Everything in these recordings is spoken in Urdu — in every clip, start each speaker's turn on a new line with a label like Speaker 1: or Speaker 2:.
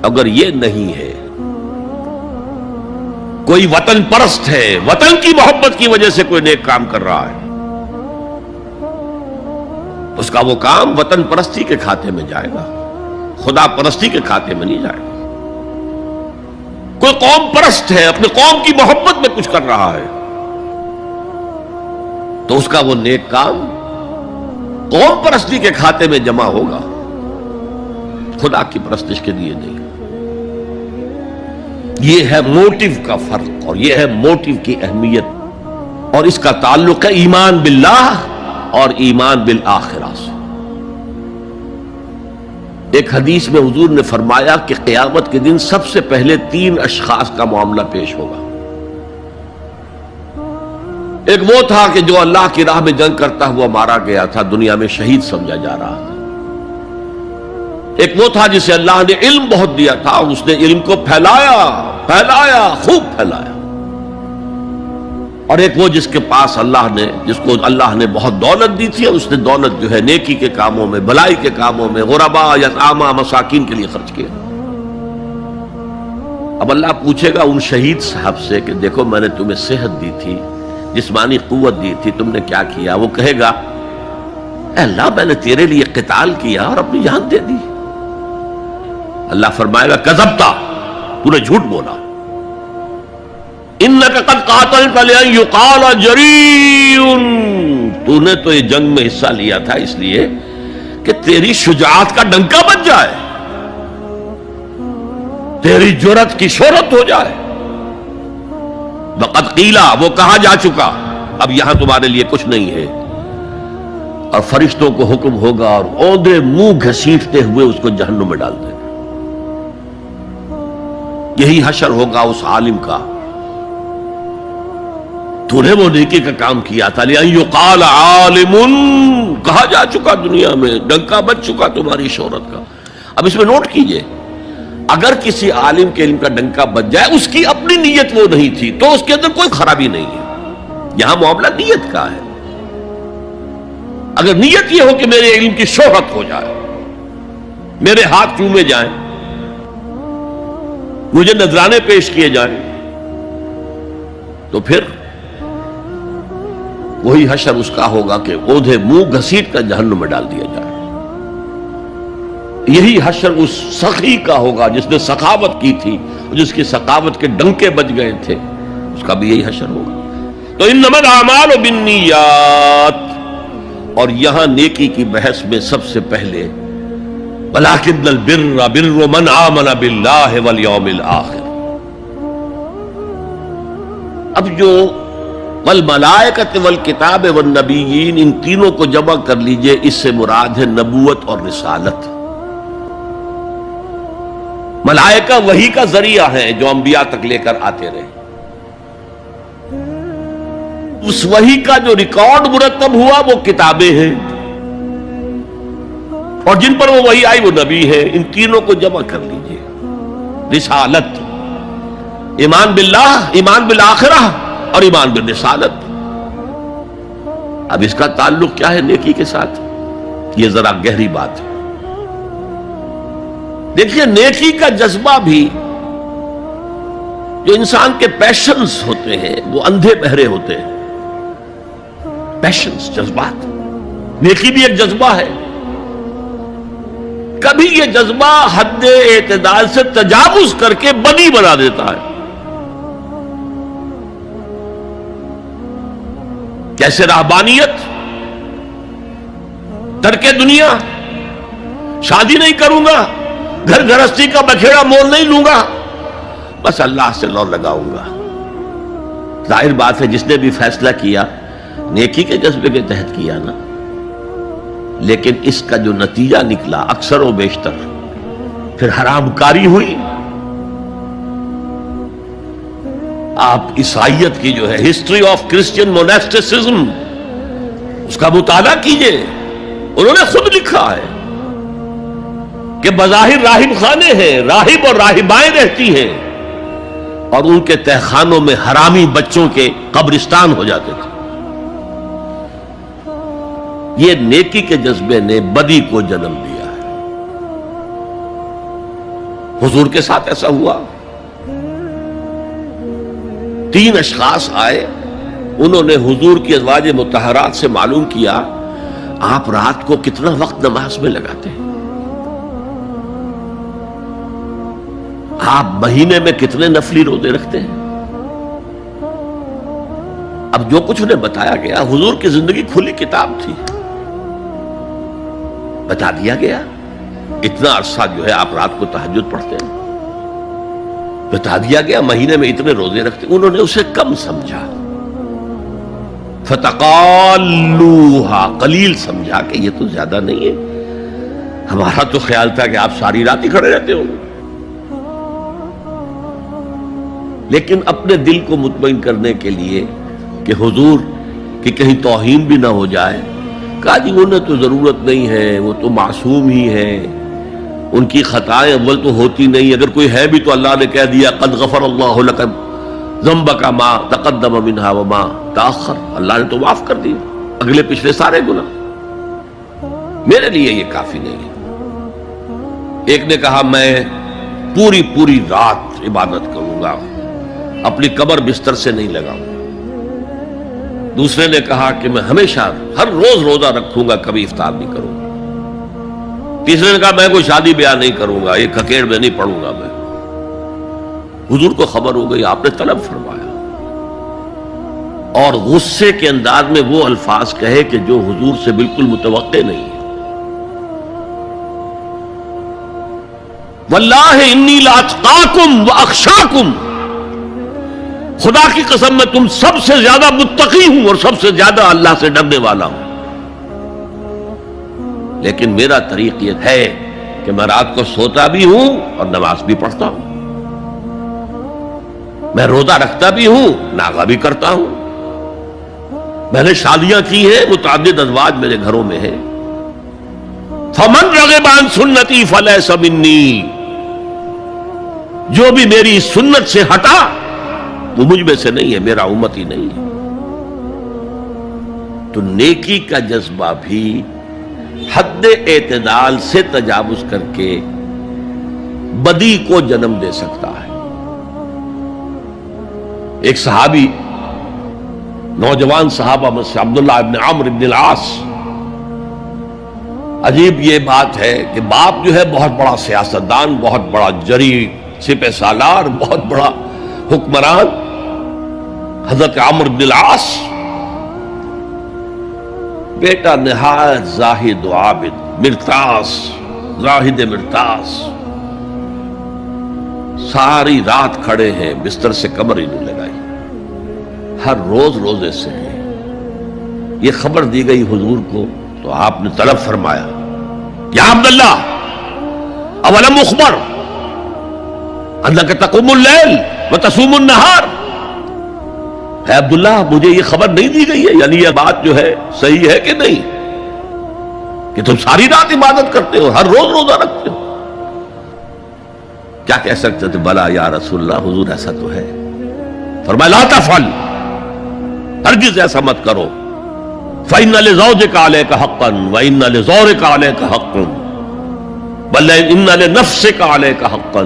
Speaker 1: اگر یہ نہیں ہے، کوئی وطن پرست ہے، وطن کی محبت کی وجہ سے کوئی نیک کام کر رہا ہے، اس کا وہ کام وطن پرستی کے کھاتے میں جائے گا، خدا پرستی کے کھاتے میں نہیں جائے گا۔ کوئی قوم پرست ہے، اپنے قوم کی محبت میں کچھ کر رہا ہے، تو اس کا وہ نیک کام قوم پرستی کے کھاتے میں جمع ہوگا، خدا کی پرستش کے لیے نہیں۔ یہ ہے موٹیو کا فرق، اور یہ ہے موٹیو کی اہمیت، اور اس کا تعلق ہے ایمان باللہ اور ایمان بالآخرہ سے۔ ایک حدیث میں حضور نے فرمایا کہ قیامت کے دن سب سے پہلے 3 اشخاص کا معاملہ پیش ہوگا۔ ایک وہ تھا کہ جو اللہ کی راہ میں جنگ کرتا ہوا مارا گیا تھا، دنیا میں شہید سمجھا جا رہا تھا۔ ایک وہ تھا جسے اللہ نے علم بہت دیا تھا، اور اس نے علم کو پھیلایا، خوب پھیلایا۔ اور ایک وہ جس کے پاس جس کو اللہ نے بہت دولت دی تھی، اور اس نے دولت جو ہے نیکی کے کاموں میں، بھلائی کے کاموں میں، غربا، یتاما، مساکین کے لیے خرچ کیا۔ اب اللہ پوچھے گا ان شہید صاحب سے کہ دیکھو میں نے تمہیں صحت دی تھی، جسمانی قوت دی تھی، تم نے کیا کیا؟ وہ کہے گا اے اللہ میں نے تیرے لیے قتال کیا اور اپنی جان دے دی۔ اللہ فرمائے گا کذبتا، تو نے جھوٹ بولا، انک قد قاتلت لأن یقال جریء، تو نے تو یہ جنگ میں حصہ لیا تھا اس لیے کہ تیری شجاعت کا ڈنکا بج جائے، تیری جرأت کی شہرت ہو جائے۔ وقد قیلا، وہ کہا جا چکا، اب یہاں تمہارے لیے کچھ نہیں ہے۔ اور فرشتوں کو حکم ہوگا اور اوندے منہ گھسیٹتے ہوئے اس کو جہنم میں ڈال دیں۔ یہی حشر ہوگا اس عالم کا، تو نے وہ نیکی کا کام کیا تھا، لأن یقال عالم، کہا جا چکا دنیا میں، ڈنکا بج چکا تمہاری شہرت کا۔ اب اس میں نوٹ کیجئے، اگر کسی عالم کے علم کا ڈنکا بج جائے، اس کی اپنی نیت وہ نہیں تھی تو اس کے اندر کوئی خرابی نہیں ہے۔ یہاں معاملہ نیت کا ہے۔ اگر نیت یہ ہو کہ میرے علم کی شہرت ہو جائے، میرے ہاتھ چومے جائیں، مجھے نذرانے پیش کیے جائیں، تو پھر وہی حشر اس کا ہوگا کہ اوندھے منہ گھسیٹ کر جہنم میں ڈال دیا جائے۔ یہی حشر اس سخی کا ہوگا جس نے سخاوت کی تھی، جس کی سخاوت کے ڈنکے بج گئے تھے، اس کا بھی یہی حشر ہوگا۔ تو انما الاعمال بالنیات، اور یہاں نیکی کی بحث میں سب سے پہلے ولکن البر بر من آمن باللہ والیوم الآخر۔ اب جو والملائکۃ والکتاب والنبیین، ان تینوں کو جمع کر لیجئے، اس سے مراد ہے نبوت اور رسالت۔ ملائکہ وحی کا ذریعہ ہیں جو انبیاء تک لے کر آتے رہے، اس وحی کا جو ریکارڈ مرتب ہوا وہ کتابیں ہیں، اور جن پر وہ وحی آئی وہ نبی ہے۔ ان تینوں کو جمع کر لیجئے، رسالت، ایمان باللہ، ایمان بالآخرہ، اور ایمان بالرسالت۔ اب اس کا تعلق کیا ہے نیکی کے ساتھ؟ یہ ذرا گہری بات ہے۔ دیکھیے نیکی کا جذبہ بھی، جو انسان کے پیشنز ہوتے ہیں وہ اندھے بہرے ہوتے ہیں۔ پیشنز، جذبات، نیکی بھی ایک جذبہ ہے۔ کبھی یہ جذبہ حد اعتدال سے تجاوز کر کے بدی بنا دیتا ہے۔ جیسے رہبانیت، ترک دنیا، شادی نہیں کروں گا، گھر گھرستی کا بکھیڑا مول نہیں لوں گا، بس اللہ سے لو لگاؤں گا۔ ظاہر بات ہے جس نے بھی فیصلہ کیا نیکی کے جذبے کے تحت کیا نا، لیکن اس کا جو نتیجہ نکلا اکثر و بیشتر پھر حرام کاری ہوئی۔ آپ عیسائیت کی جو ہے ہسٹری آف کرسچین موناسٹسزم، اس کا مطالعہ کیجئے، انہوں نے خود لکھا ہے کہ بظاہر راہب خانے ہیں، راہب اور راہبائیں رہتی ہیں، اور ان کے تہخانوں میں حرامی بچوں کے قبرستان ہو جاتے تھے۔ یہ نیکی کے جذبے نے بدی کو جنم دیا ہے۔ حضور کے ساتھ ایسا ہوا. 3 اشخاص آئے, انہوں نے حضور کی ازواج مطہرات سے معلوم کیا آپ رات کو کتنا وقت نماز میں لگاتے ہیں, آپ مہینے میں کتنے نفلی روزے رکھتے ہیں. اب جو کچھ انہیں بتایا گیا, حضور کی زندگی کھلی کتاب تھی, بتا دیا گیا اتنا عرصہ جو ہے آپ رات کو تہجد پڑھتے ہیں, بتا دیا گیا مہینے میں اتنے روزے رکھتے ہیں. انہوں نے اسے کم سمجھا, فتقالوہا, قلیل سمجھا کہ یہ تو زیادہ نہیں ہے, ہمارا تو خیال تھا کہ آپ ساری رات ہی کھڑے رہتے ہوں. لیکن اپنے دل کو مطمئن کرنے کے لیے کہ حضور کی کہیں توہین بھی نہ ہو جائے, کہا جی انہیں تو ضرورت نہیں ہے, وہ تو معصوم ہی ہے, ان کی خطائیں اول تو ہوتی نہیں, اگر کوئی ہے بھی تو اللہ نے کہہ دیا قد غفر اللہ لک ذنبک ما تقدم منہا وما تاخر, اللہ نے تو معاف کر دی اگلے پچھلے سارے گناہ, میرے لیے یہ کافی نہیں ہے. ایک نے کہا میں پوری رات عبادت کروں گا, اپنی قبر بستر سے نہیں لگاؤں. دوسرے نے کہا کہ میں ہمیشہ ہر روز روزہ رکھوں گا, کبھی افطار نہیں کروں گا. تیسرے نے کہا میں کوئی شادی بیاہ نہیں کروں گا, ایک کھکیڑ میں نہیں پڑھوں گا میں. حضور کو خبر ہو گئی, آپ نے طلب فرمایا اور غصے کے انداز میں وہ الفاظ کہے کہ جو حضور سے بالکل متوقع نہیں ہے. واللہ انی لاتقاکم واخشاکم, خدا کی قسم میں تم سب سے زیادہ متقی ہوں اور سب سے زیادہ اللہ سے ڈرنے والا ہوں. لیکن میرا طریق یہ ہے کہ میں رات کو سوتا بھی ہوں اور نماز بھی پڑھتا ہوں, میں روزہ رکھتا بھی ہوں, ناغہ بھی کرتا ہوں, میں نے شادیاں کی ہیں, متعدد ازواج میرے گھروں میں ہیں. فمن رغب عن سنتی فلیس منی, جو بھی میری سنت سے ہٹا وہ مجھ میں سے نہیں ہے, میرا امت ہی نہیں ہے. تو نیکی کا جذبہ بھی حد اعتدال سے تجاوز کر کے بدی کو جنم دے سکتا ہے. ایک صحابی, نوجوان صحابہ میں سے عبداللہ ابن عمرو ابن العاص, عجیب یہ بات ہے کہ باپ جو ہے بہت بڑا سیاستدان, بہت بڑا جری سپہ سالار, بہت بڑا حکمران, حضرت عمرو بن العاص بیٹا نہایت زاہد و عابد, مرتاس, زاہد مرتاس, ساری رات کھڑے ہیں, بستر سے کمر ہی نہیں لگائی, ہر روز روزے سے ہیں. یہ خبر دی گئی حضور کو تو آپ نے طلب فرمایا یا عبداللہ اولم اخبر انک تقوم اللیل وتصوم النہار, اے عبداللہ مجھے یہ خبر نہیں دی گئی ہے, یعنی یہ بات جو ہے صحیح ہے کہ نہیں کہ تم ساری رات عبادت کرتے ہو, ہر روز روزہ رکھتے ہو. کیا کہہ سکتے تھے, بلا یا رسول اللہ, حضور ایسا تو ہے. فرمایا لا تفعل, ہرگز ایسا مت کرو. فإن لزوجك عليك حقا وإن لزورك عليك حقا بل إن لنفسك عليك حقا,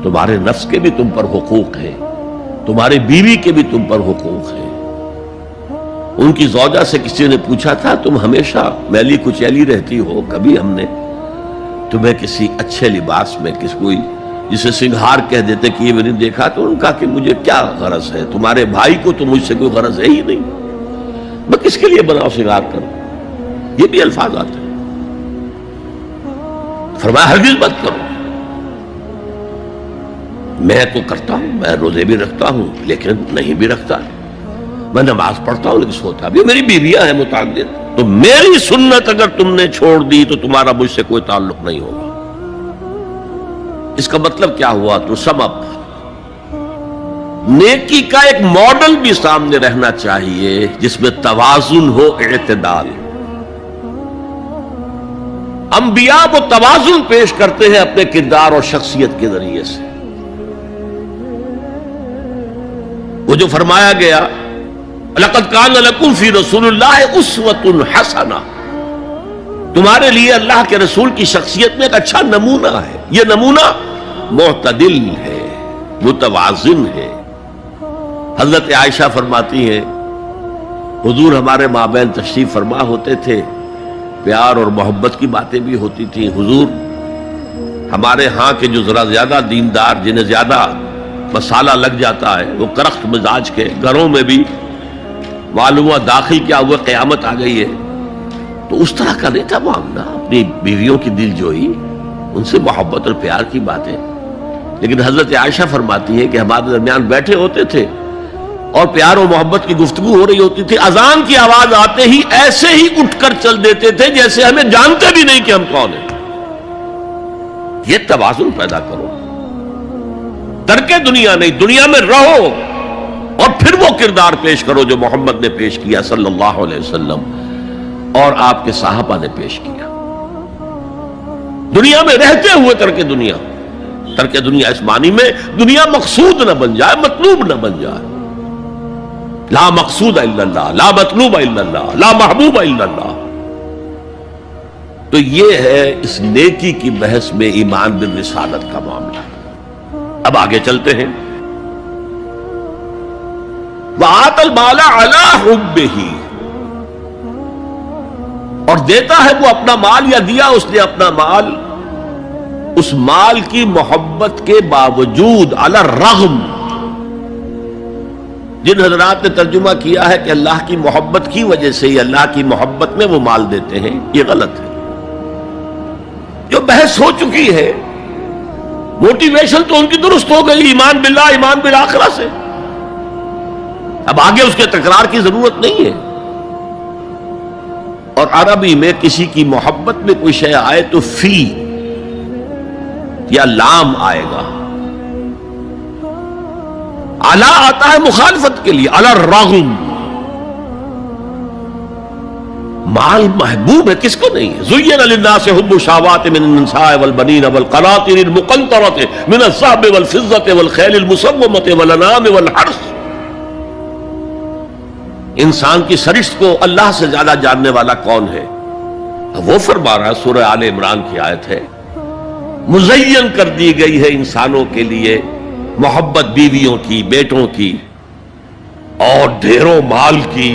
Speaker 1: تمہارے نفس کے بھی تم پر حقوق ہیں, تمہاری بیوی کے بھی تم پر حقوق ہیں. ان کی زوجہ سے کسی نے پوچھا تھا تم ہمیشہ میلی کچیلی رہتی ہو, کبھی ہم نے تمہیں کسی اچھے لباس میں, کس کوئی جسے سنگھار کہہ دیتے کہ یہ میں نے دیکھا, تو ان کا کہ مجھے کیا غرض ہے, تمہارے بھائی کو تو مجھ سے کوئی غرض ہے ہی نہیں, میں کس کے لیے بناؤ سنگھار کروں. یہ بھی الفاظ آتے ہیں. فرمایا ہرگز مت کرو. میں تو کرتا ہوں, میں روزے بھی رکھتا ہوں لیکن نہیں بھی رکھتا, میں نماز پڑھتا ہوں لیکن سوتا بھی, میری بیویاں ہیں متعدد, تو میری سنت اگر تم نے چھوڑ دی تو تمہارا مجھ سے کوئی تعلق نہیں ہوگا. اس کا مطلب کیا ہوا, تو سم اپ, نیکی کا ایک ماڈل بھی سامنے رہنا چاہیے جس میں توازن ہو, اعتدال. انبیاء وہ توازن پیش کرتے ہیں اپنے کردار اور شخصیت کے ذریعے سے. وہ جو فرمایا گیا لقد کان لکم فی رسول اللہ اسوۃ حسنہ, تمہارے لیے اللہ کے رسول کی شخصیت میں ایک اچھا نمونہ ہے. یہ نمونہ معتدل ہے، متوازن ہے۔ حضرت عائشہ فرماتی ہیں حضور ہمارے مابین تشریف فرما ہوتے تھے، پیار اور محبت کی باتیں بھی ہوتی تھیں۔ حضور ہمارے ہاں کے جو ذرا زیادہ دیندار، جنہیں زیادہ مسالہ لگ جاتا ہے، وہ کرخت مزاج کے، گھروں میں بھی معلوم ہوا داخل کیا ہوا قیامت آ گئی ہے، تو اس طرح کا نہیں تھا معاملہ، اپنی بیویوں کی دل جوئی، ان سے محبت اور پیار کی باتیں۔ لیکن حضرت عائشہ فرماتی ہے کہ ہمارے درمیان بیٹھے ہوتے تھے اور پیار و محبت کی گفتگو ہو رہی ہوتی تھی، اذان کی آواز آتے ہی ایسے ہی اٹھ کر چل دیتے تھے جیسے ہمیں جانتے بھی نہیں کہ ہم کون ہیں۔ یہ توازن پیدا کرو، ترک دنیا نہیں، دنیا میں رہو اور پھر وہ کردار پیش کرو جو محمد نے پیش کیا صلی اللہ علیہ وسلم اور آپ کے صحابہ نے پیش کیا۔ دنیا میں رہتے ہوئے ترک دنیا اس معنی میں دنیا مقصود نہ بن جائے، مطلوب نہ بن جائے۔ لا مقصود الا اللہ، لا مطلوب الا اللہ، لا محبوب الا اللہ۔ تو یہ ہے اس نیکی کی بحث میں ایمان بالرسالت کا معاملہ۔ اب آگے چلتے ہیں۔ وَآتَى الْمَالَ عَلَىٰ حُبِّهِ، اور دیتا ہے وہ اپنا مال، یا دیا اس نے اپنا مال اس مال کی محبت کے باوجود، علی الرغم۔ جن حضرات نے ترجمہ کیا ہے کہ اللہ کی محبت کی وجہ سے ہی اللہ کی محبت میں وہ مال دیتے ہیں، یہ غلط ہے۔ جو بحث ہو چکی ہے، موٹیویشن تو ان کی درست ہو گئی، ایمان باللہ، ایمان بالآخرہ سے، اب آگے اس کے تکرار کی ضرورت نہیں ہے۔ اور عربی میں کسی کی محبت میں کوئی شے آئے تو فی یا لام آئے گا، علی آتا ہے مخالفت کے لیے، علی الرغم۔ مال محبوب ہے، کس کو نہیں ہے؟ زین للناس حب الشہوات من النساء والبنین والقناطر المقنطرۃ من الذهب والفضة والخیل المسومۃ والانعام والحرث۔ انسان کی سرشت کو اللہ سے زیادہ جاننے والا کون ہے؟ وہ فرما رہا ہے، سورہ آل عمران کی آیت ہے، مزین کر دی گئی ہے انسانوں کے لیے محبت بیویوں کی، بیٹوں کی، اور ڈھیروں مال کی،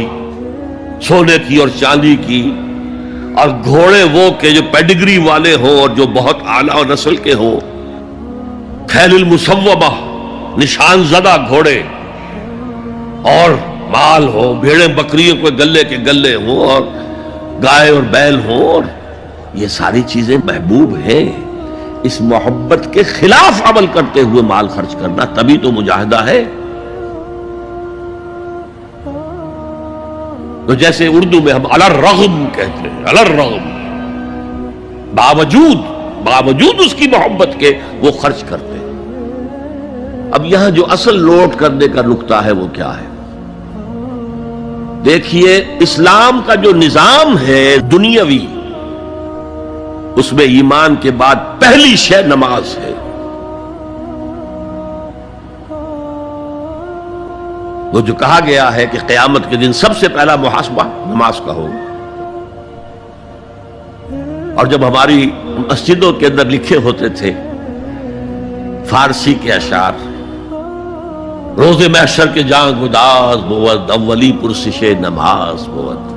Speaker 1: سونے کی اور چاندی کی، اور گھوڑے وہ کہ جو پیڈگری والے ہوں اور جو بہت اعلیٰ نسل کے ہوں، خیل المسومہ، نشان زدہ گھوڑے، اور مال ہو، بھیڑیں بکریوں کو گلے کے گلے ہوں، اور گائے اور بیل ہوں، اور یہ ساری چیزیں محبوب ہیں۔ اس محبت کے خلاف عمل کرتے ہوئے مال خرچ کرنا تبھی تو مجاہدہ ہے۔ تو جیسے اردو میں ہم علی الرغم کہتے ہیں، علی الرغم، باوجود اس کی محبت کے وہ خرچ کرتے ہیں۔ اب یہاں جو اصل نوٹ کرنے کا نقطہ ہے وہ کیا ہے؟ دیکھیے، اسلام کا جو نظام ہے دنیاوی، اس میں ایمان کے بعد پہلی شے نماز ہے۔ وہ جو کہا گیا ہے کہ قیامت کے دن سب سے پہلا محاسبہ نماز کا ہوگا، اور جب ہماری مسجدوں کے اندر لکھے ہوتے تھے فارسی کے اشعار، روز محشر کے جان گداز بود، اولی پرسش نماز بود،